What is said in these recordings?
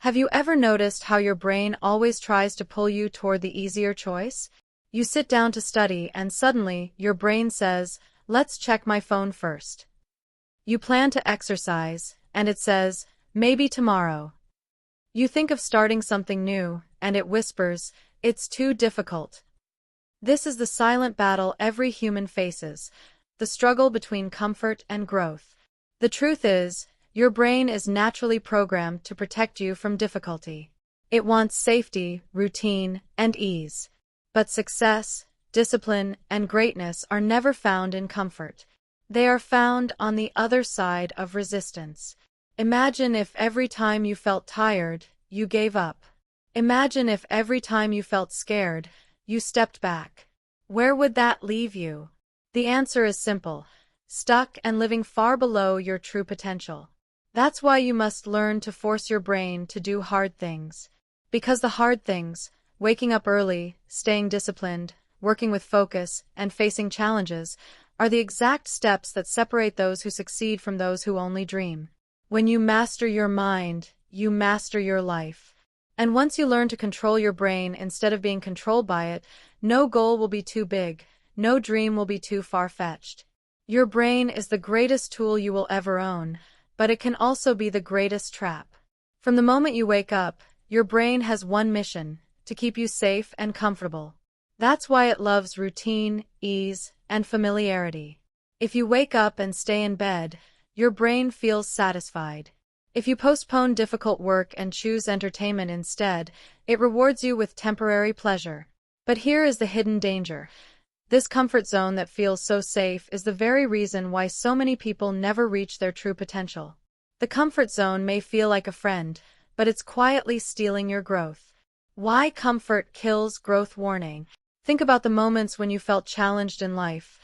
Have you ever noticed how your brain always tries to pull you toward the easier choice? You sit down to study and suddenly your brain says, "Let's check my phone first." You plan to exercise, and it says, "Maybe tomorrow." You think of starting something new, and it whispers, "It's too difficult." This is the silent battle every human faces, the struggle between comfort and growth. The truth is, your brain is naturally programmed to protect you from difficulty. It wants safety, routine, and ease. But success, discipline, and greatness are never found in comfort. They are found on the other side of resistance. Imagine if every time you felt tired, you gave up. Imagine if every time you felt scared, you stepped back. Where would that leave you? The answer is simple: stuck and living far below your true potential. That's why you must learn to force your brain to do hard things. Because the hard things, waking up early, staying disciplined, working with focus, and facing challenges, are the exact steps that separate those who succeed from those who only dream. When you master your mind, you master your life. And once you learn to control your brain instead of being controlled by it, no goal will be too big, no dream will be too far-fetched. Your brain is the greatest tool you will ever own, but it can also be the greatest trap. From the moment you wake up, your brain has one mission: to keep you safe and comfortable. That's why it loves routine, ease, and familiarity. If you wake up and stay in bed, your brain feels satisfied. If you postpone difficult work and choose entertainment instead, it rewards you with temporary pleasure. But here is the hidden danger. This comfort zone that feels so safe is the very reason why so many people never reach their true potential. The comfort zone may feel like a friend, but it's quietly stealing your growth. Why comfort kills growth? Warning. Think about the moments when you felt challenged in life.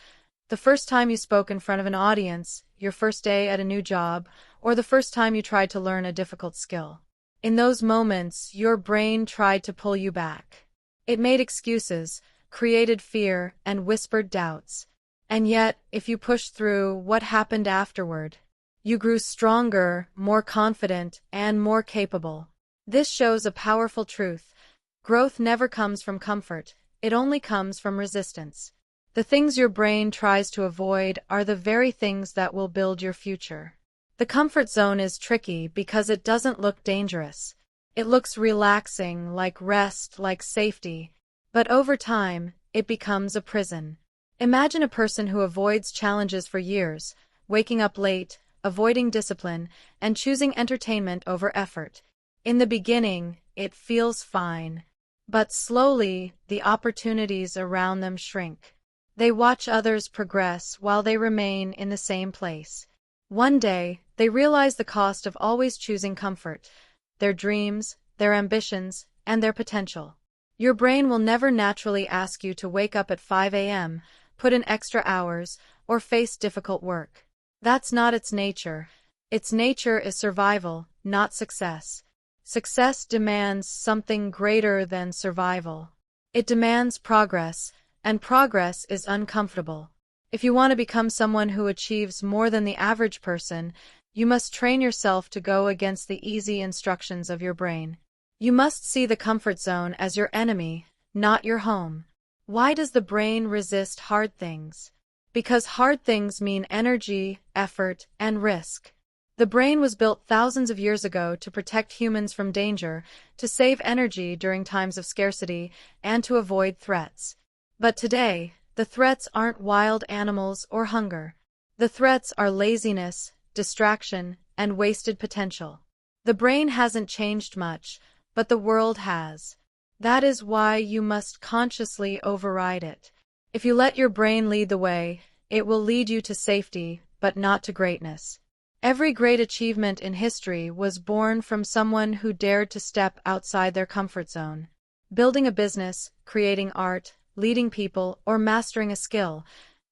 The first time you spoke in front of an audience, your first day at a new job, or the first time you tried to learn a difficult skill. In those moments, your brain tried to pull you back. It made excuses, created fear, and whispered doubts. And yet, if you pushed through, what happened afterward? You grew stronger, more confident, and more capable. This shows a powerful truth. Growth never comes from comfort, it only comes from resistance. The things your brain tries to avoid are the very things that will build your future. The comfort zone is tricky because it doesn't look dangerous. It looks relaxing, like rest, like safety. But over time, it becomes a prison. Imagine a person who avoids challenges for years, waking up late, avoiding discipline, and choosing entertainment over effort. In the beginning, it feels fine. But slowly, the opportunities around them shrink. They watch others progress while they remain in the same place. One day, they realize the cost of always choosing comfort: their dreams, their ambitions, and their potential. Your brain will never naturally ask you to wake up at 5 a.m., put in extra hours, or face difficult work. That's not its nature. Its nature is survival, not success. Success demands something greater than survival. It demands progress, and progress is uncomfortable. If you want to become someone who achieves more than the average person, you must train yourself to go against the easy instructions of your brain. You must see the comfort zone as your enemy, not your home. Why does the brain resist hard things? Because hard things mean energy, effort, and risk. The brain was built thousands of years ago to protect humans from danger, to save energy during times of scarcity, and to avoid threats. But today, the threats aren't wild animals or hunger. The threats are laziness, distraction, and wasted potential. The brain hasn't changed much, but the world has. That is why you must consciously override it. If you let your brain lead the way, it will lead you to safety, but not to greatness. Every great achievement in history was born from someone who dared to step outside their comfort zone. Building a business, creating art, leading people, or mastering a skill,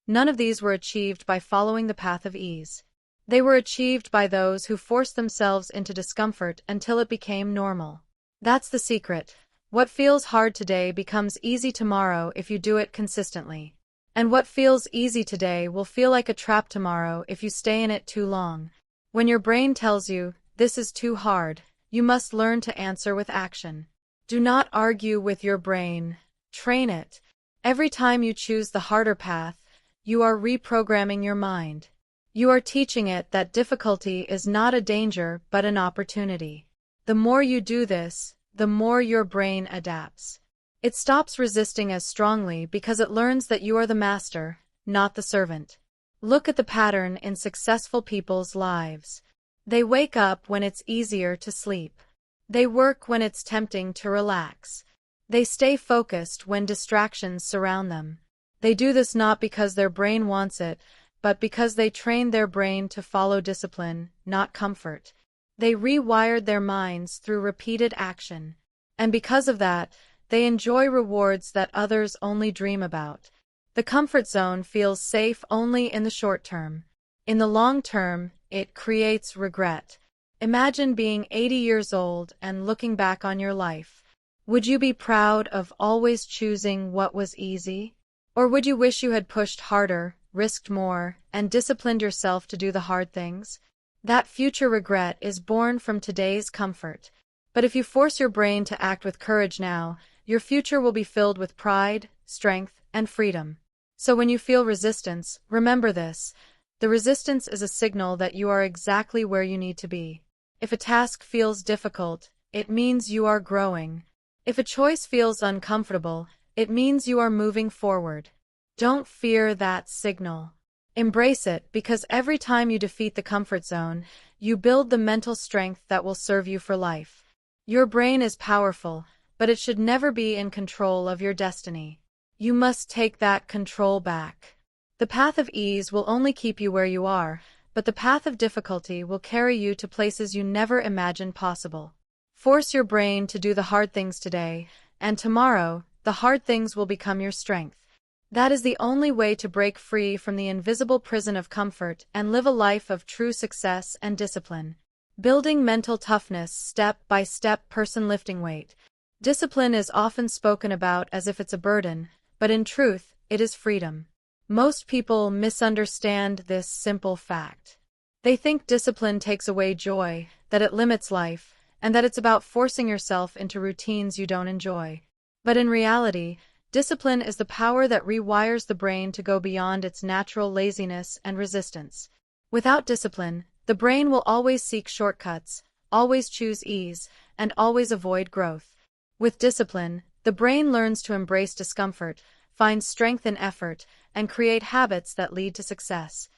none of these were achieved by following the path of ease. They were achieved by those who forced themselves into discomfort until it became normal. That's the secret. What feels hard today becomes easy tomorrow if you do it consistently. And what feels easy today will feel like a trap tomorrow if you stay in it too long. When your brain tells you, "This is too hard," You must learn to answer with action. Do not argue with your brain. Train it. Every time you choose the harder path, you are reprogramming your mind. You are teaching it that difficulty is not a danger but an opportunity. The more you do this, the more your brain adapts. It stops resisting as strongly because it learns that you are the master, not the servant. Look at the pattern in successful people's lives. They wake up when it's easier to sleep. They work when it's tempting to relax. They stay focused when distractions surround them. They do this not because their brain wants it, but because they trained their brain to follow discipline, not comfort. They rewired their minds through repeated action. And because of that, they enjoy rewards that others only dream about. The comfort zone feels safe only in the short term. In the long term, it creates regret. Imagine being 80 years old and looking back on your life. Would you be proud of always choosing what was easy? Or would you wish you had pushed harder, risked more, and disciplined yourself to do the hard things? That future regret is born from today's comfort. But if you force your brain to act with courage now, your future will be filled with pride, strength, and freedom. So when you feel resistance, remember this. The resistance is a signal that you are exactly where you need to be. If a task feels difficult, it means you are growing. If a choice feels uncomfortable, it means you are moving forward. Don't fear that signal. Embrace it, because every time you defeat the comfort zone, you build the mental strength that will serve you for life. Your brain is powerful, but it should never be in control of your destiny. You must take that control back. The path of ease will only keep you where you are, but the path of difficulty will carry you to places you never imagined possible. Force your brain to do the hard things today, and tomorrow, the hard things will become your strength. That is the only way to break free from the invisible prison of comfort and live a life of true success and discipline. Building mental toughness step by step. Person lifting weight. Discipline is often spoken about as if it's a burden, but in truth, it is freedom. Most people misunderstand this simple fact. They think discipline takes away joy, that it limits life, and that it's about forcing yourself into routines you don't enjoy. But in reality, discipline is the power that rewires the brain to go beyond its natural laziness and resistance. Without discipline, the brain will always seek shortcuts, always choose ease, and always avoid growth. With discipline, the brain learns to embrace discomfort, find strength in effort, and create habits that lead to success.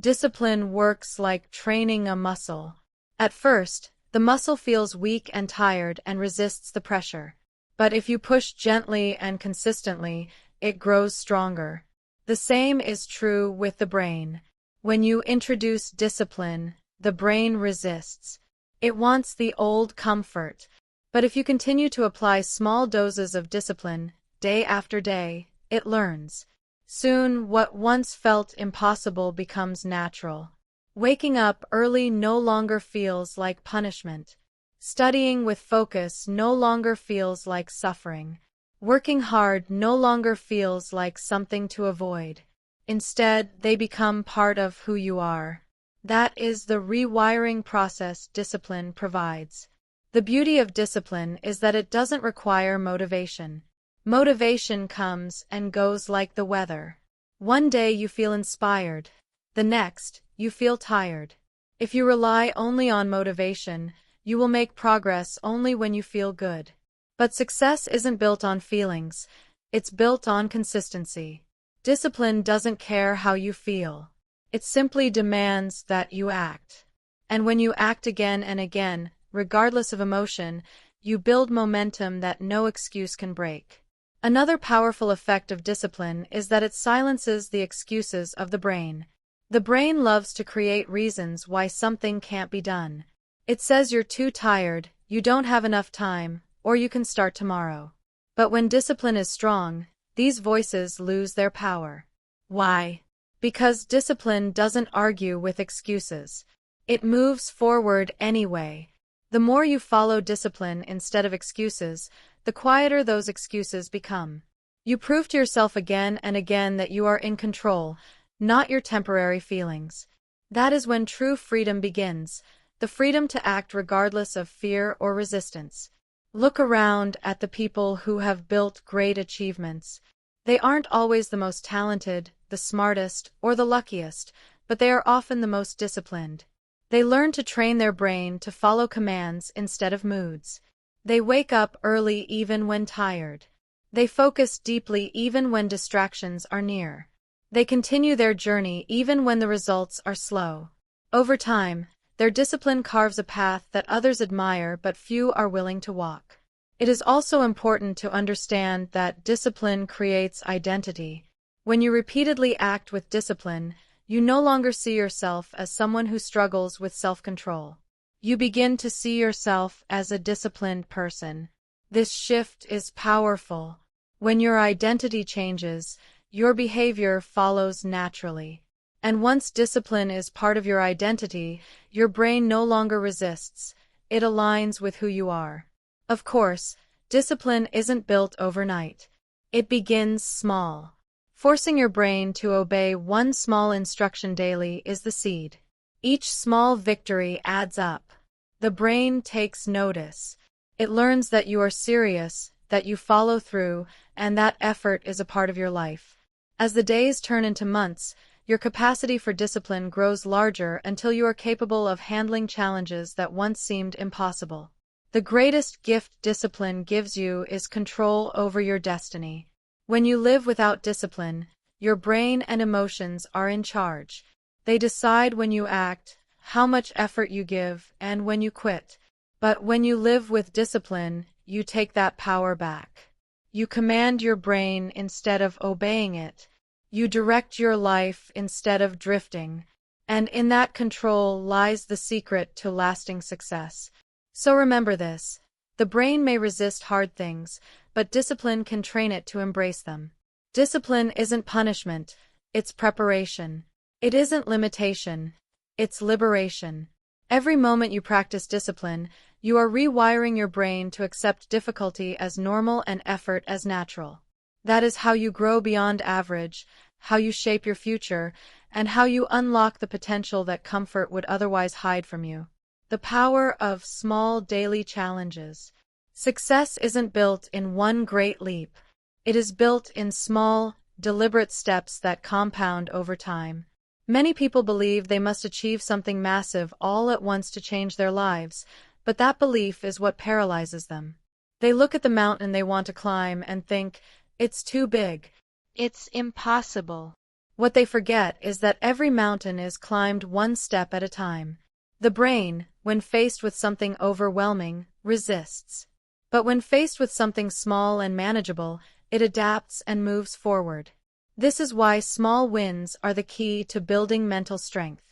Discipline works like training a muscle. At first, the muscle feels weak and tired and resists the pressure. But if you push gently and consistently, it grows stronger. The same is true with the brain. When you introduce discipline, the brain resists. It wants the old comfort. But if you continue to apply small doses of discipline, day after day, it learns. Soon, what once felt impossible becomes natural. Waking up early no longer feels like punishment. Studying with focus no longer feels like suffering. Working hard no longer feels like something to avoid. Instead, they become part of who you are. That is the rewiring process discipline provides. The beauty of discipline is that it doesn't require motivation. Motivation comes and goes like the weather. One day you feel inspired. The next, you feel tired. If you rely only on motivation, you will make progress only when you feel good. But success isn't built on feelings. It's built on consistency. Discipline doesn't care how you feel. It simply demands that you act. And when you act again and again, regardless of emotion, you build momentum that no excuse can break. Another powerful effect of discipline is that it silences the excuses of the brain. The brain loves to create reasons why something can't be done. It says you're too tired, you don't have enough time, or you can start tomorrow. But when discipline is strong, these voices lose their power. Why? Because discipline doesn't argue with excuses. It moves forward anyway. The more you follow discipline instead of excuses, the quieter those excuses become. You prove to yourself again and again that you are in control, not your temporary feelings. That is when true freedom begins, the freedom to act regardless of fear or resistance. Look around at the people who have built great achievements. They aren't always the most talented, the smartest, or the luckiest, but they are often the most disciplined. They learn to train their brain to follow commands instead of moods. They wake up early even when tired. They focus deeply even when distractions are near. They continue their journey even when the results are slow. Over time, their discipline carves a path that others admire but few are willing to walk. It is also important to understand that discipline creates identity. When you repeatedly act with discipline, you no longer see yourself as someone who struggles with self-control. You begin to see yourself as a disciplined person. This shift is powerful. When your identity changes, your behavior follows naturally. And once discipline is part of your identity, your brain no longer resists. It aligns with who you are. Of course, discipline isn't built overnight. It begins small. Forcing your brain to obey one small instruction daily is the seed. Each small victory adds up. The brain takes notice. It learns that you are serious, that you follow through, and that effort is a part of your life. As the days turn into months, your capacity for discipline grows larger until you are capable of handling challenges that once seemed impossible. The greatest gift discipline gives you is control over your destiny. When you live without discipline, your brain and emotions are in charge. They decide when you act, how much effort you give, and when you quit. But when you live with discipline, you take that power back. You command your brain instead of obeying it. You direct your life instead of drifting. And in that control lies the secret to lasting success. So remember this. The brain may resist hard things, but discipline can train it to embrace them. Discipline isn't punishment, it's preparation. It isn't limitation, it's liberation. Every moment you practice discipline, you are rewiring your brain to accept difficulty as normal and effort as natural. That is how you grow beyond average, how you shape your future, and how you unlock the potential that comfort would otherwise hide from you. The power of small daily challenges. Success isn't built in one great leap. It is built in small, deliberate steps that compound over time. Many people believe they must achieve something massive all at once to change their lives, but that belief is what paralyzes them. They look at the mountain they want to climb and think, it's too big. It's impossible. What they forget is that every mountain is climbed one step at a time. The brain, when faced with something overwhelming, resists. But when faced with something small and manageable, it adapts and moves forward. This is why small wins are the key to building mental strength.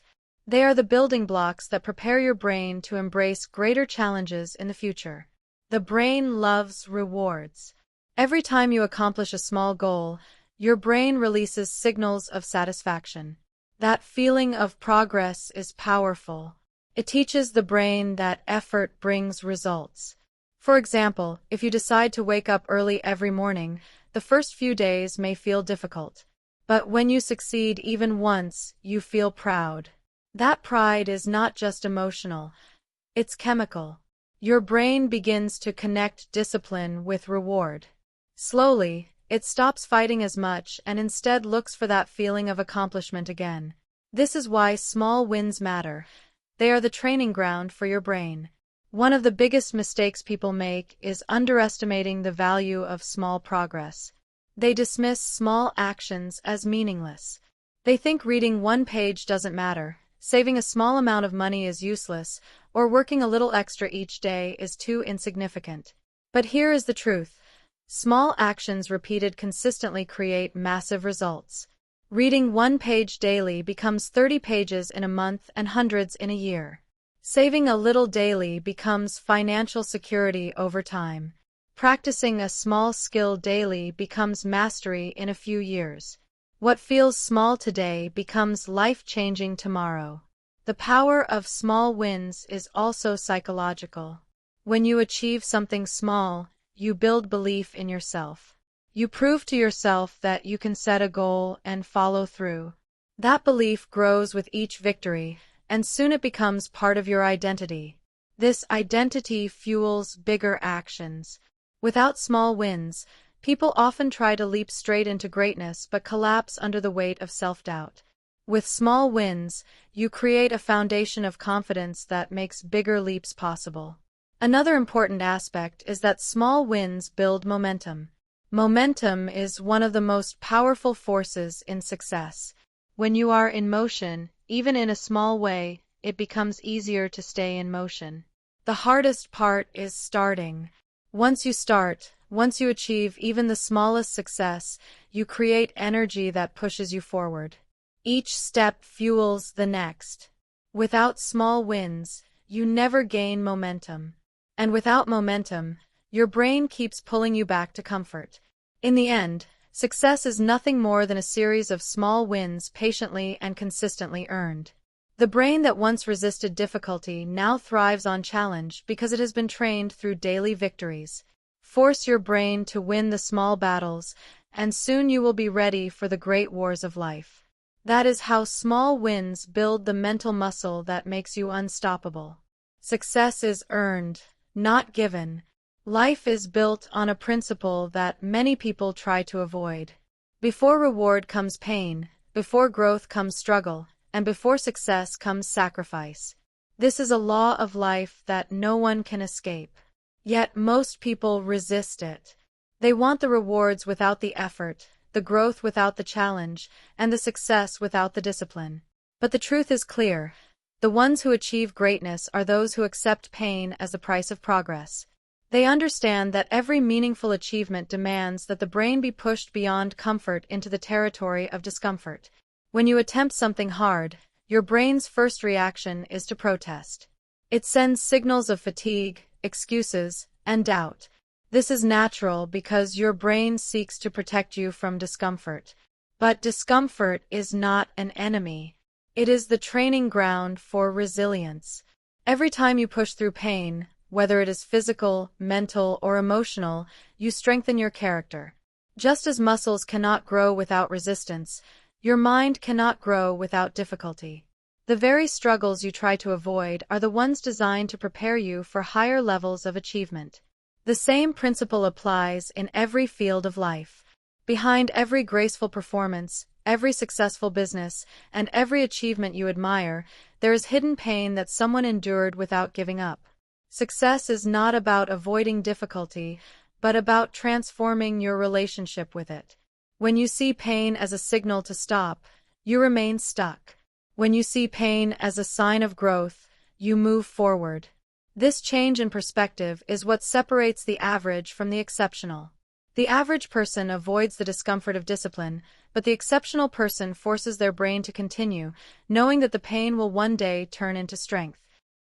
They are the building blocks that prepare your brain to embrace greater challenges in the future. The brain loves rewards. Every time you accomplish a small goal, your brain releases signals of satisfaction. That feeling of progress is powerful. It teaches the brain that effort brings results. For example, if you decide to wake up early every morning, the first few days may feel difficult. But when you succeed even once, you feel proud. That pride is not just emotional, it's chemical. Your brain begins to connect discipline with reward. Slowly, it stops fighting as much and instead looks for that feeling of accomplishment again. This is why small wins matter. They are the training ground for your brain. One of the biggest mistakes people make is underestimating the value of small progress. They dismiss small actions as meaningless. They think reading one page doesn't matter, saving a small amount of money is useless, or working a little extra each day is too insignificant. But here is the truth. Small actions repeated consistently create massive results. Reading one page daily becomes 30 pages in a month and hundreds in a year. Saving a little daily becomes financial security over time. Practicing a small skill daily becomes mastery in a few years. What feels small today becomes life-changing tomorrow. The power of small wins is also psychological. When you achieve something small, you build belief in yourself. You prove to yourself that you can set a goal and follow through. That belief grows with each victory, and soon it becomes part of your identity. This identity fuels bigger actions. Without small wins, people often try to leap straight into greatness but collapse under the weight of self-doubt. With small wins, you create a foundation of confidence that makes bigger leaps possible. Another important aspect is that small wins build momentum. Momentum is one of the most powerful forces in success. When you are in motion, even in a small way, it becomes easier to stay in motion. The hardest part is starting. Once you start, once you achieve even the smallest success, you create energy that pushes you forward. Each step fuels the next. Without small wins, you never gain momentum. And without momentum, your brain keeps pulling you back to comfort. In the end, success is nothing more than a series of small wins patiently and consistently earned. The brain that once resisted difficulty now thrives on challenge because it has been trained through daily victories. Force your brain to win the small battles, and soon you will be ready for the great wars of life. That is how small wins build the mental muscle that makes you unstoppable. Success is earned, not given. Life is built on a principle that many people try to avoid. Before reward comes pain, before growth comes struggle, and before success comes sacrifice. This is a law of life that no one can escape. Yet most people resist it. They want the rewards without the effort, the growth without the challenge, and the success without the discipline. But the truth is clear. The ones who achieve greatness are those who accept pain as the price of progress. They understand that every meaningful achievement demands that the brain be pushed beyond comfort into the territory of discomfort. When you attempt something hard, your brain's first reaction is to protest. It sends signals of fatigue, excuses, and doubt. This is natural because your brain seeks to protect you from discomfort. But discomfort is not an enemy. It is the training ground for resilience. Every time you push through pain, whether it is physical, mental, or emotional, you strengthen your character. Just as muscles cannot grow without resistance, your mind cannot grow without difficulty. The very struggles you try to avoid are the ones designed to prepare you for higher levels of achievement. The same principle applies in every field of life. Behind every graceful performance, every successful business, and every achievement you admire, there is hidden pain that someone endured without giving up. Success is not about avoiding difficulty, but about transforming your relationship with it. When you see pain as a signal to stop, you remain stuck. When you see pain as a sign of growth, you move forward. This change in perspective is what separates the average from the exceptional. The average person avoids the discomfort of discipline, but the exceptional person forces their brain to continue, knowing that the pain will one day turn into strength.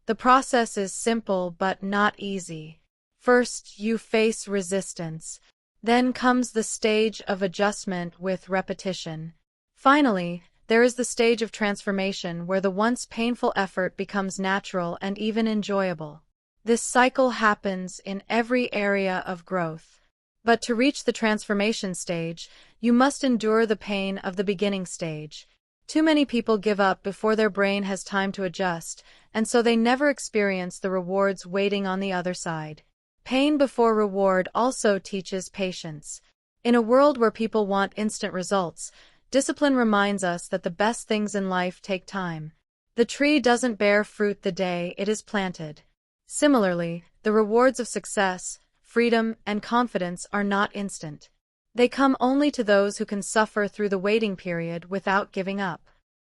The process is simple but not easy. First, you face resistance. Then comes the stage of adjustment with repetition. Finally, there is the stage of transformation where the once painful effort becomes natural and even enjoyable. This cycle happens in every area of growth. But to reach the transformation stage, you must endure the pain of the beginning stage. Too many people give up before their brain has time to adjust, and so they never experience the rewards waiting on the other side. Pain before reward also teaches patience. In a world where people want instant results, discipline reminds us that the best things in life take time. The tree doesn't bear fruit the day it is planted. Similarly, the rewards of success, freedom, and confidence are not instant. They come only to those who can suffer through the waiting period without giving up.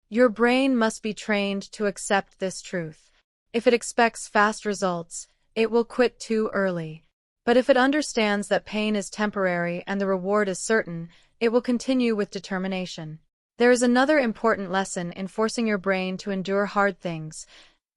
Your brain must be trained to accept this truth. If it expects fast results, it will quit too early. But if it understands that pain is temporary and the reward is certain, it will continue with determination. There is another important lesson in forcing your brain to endure hard things.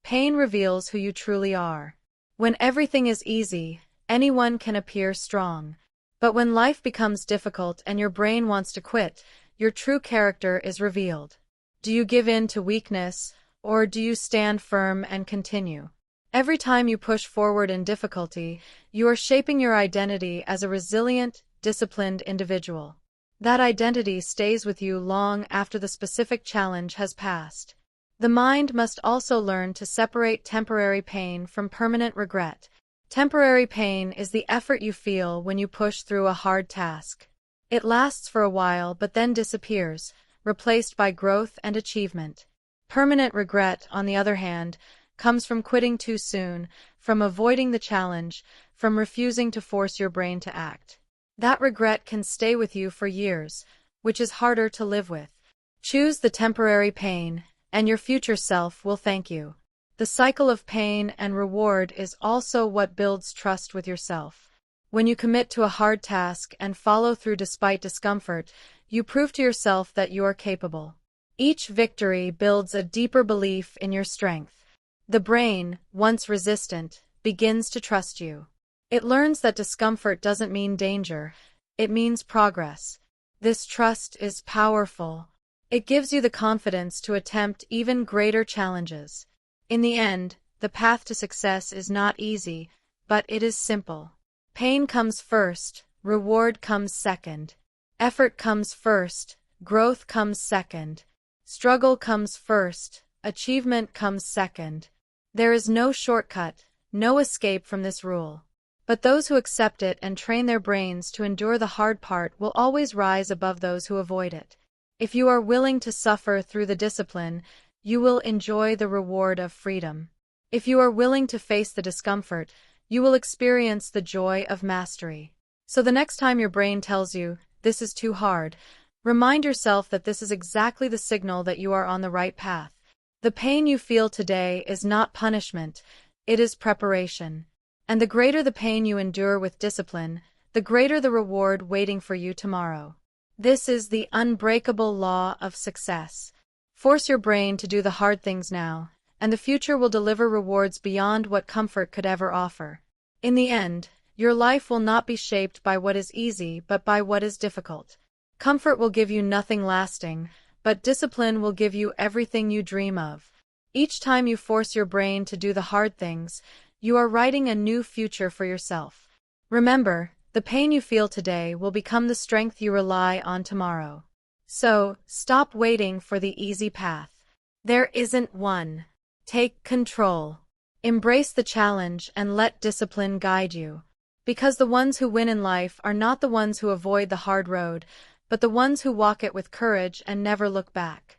Pain reveals who you truly are. When everything is easy, anyone can appear strong. But when life becomes difficult and your brain wants to quit, your true character is revealed. Do you give in to weakness, or do you stand firm and continue? Every time you push forward in difficulty, you are shaping your identity as a resilient, disciplined individual. That identity stays with you long after the specific challenge has passed. The mind must also learn to separate temporary pain from permanent regret. Temporary pain is the effort you feel when you push through a hard task. It lasts for a while but then disappears, replaced by growth and achievement. Permanent regret, on the other hand, comes from quitting too soon, from avoiding the challenge, from refusing to force your brain to act. That regret can stay with you for years, which is harder to live with. Choose the temporary pain, and your future self will thank you. The cycle of pain and reward is also what builds trust with yourself. When you commit to a hard task and follow through despite discomfort, you prove to yourself that you are capable. Each victory builds a deeper belief in your strength. The brain, once resistant, begins to trust you. It learns that discomfort doesn't mean danger, it means progress. This trust is powerful. It gives you the confidence to attempt even greater challenges. In the end, the path to success is not easy, but it is simple. Pain comes first, reward comes second. Effort comes first, growth comes second. Struggle comes first, achievement comes second. There is no shortcut, no escape from this rule. But those who accept it and train their brains to endure the hard part will always rise above those who avoid it. If you are willing to suffer through the discipline, you will enjoy the reward of freedom. If you are willing to face the discomfort, you will experience the joy of mastery. So the next time your brain tells you, "This is too hard," remind yourself that this is exactly the signal that you are on the right path. The pain you feel today is not punishment, it is preparation. And the greater the pain you endure with discipline, the greater the reward waiting for you tomorrow. This is the unbreakable law of success. Force your brain to do the hard things now, and the future will deliver rewards beyond what comfort could ever offer. In the end, your life will not be shaped by what is easy but by what is difficult. Comfort will give you nothing lasting, but discipline will give you everything you dream of. Each time you force your brain to do the hard things, you are writing a new future for yourself. Remember, the pain you feel today will become the strength you rely on tomorrow. So, stop waiting for the easy path. There isn't one. Take control. Embrace the challenge and let discipline guide you. Because the ones who win in life are not the ones who avoid the hard road, but the ones who walk it with courage and never look back.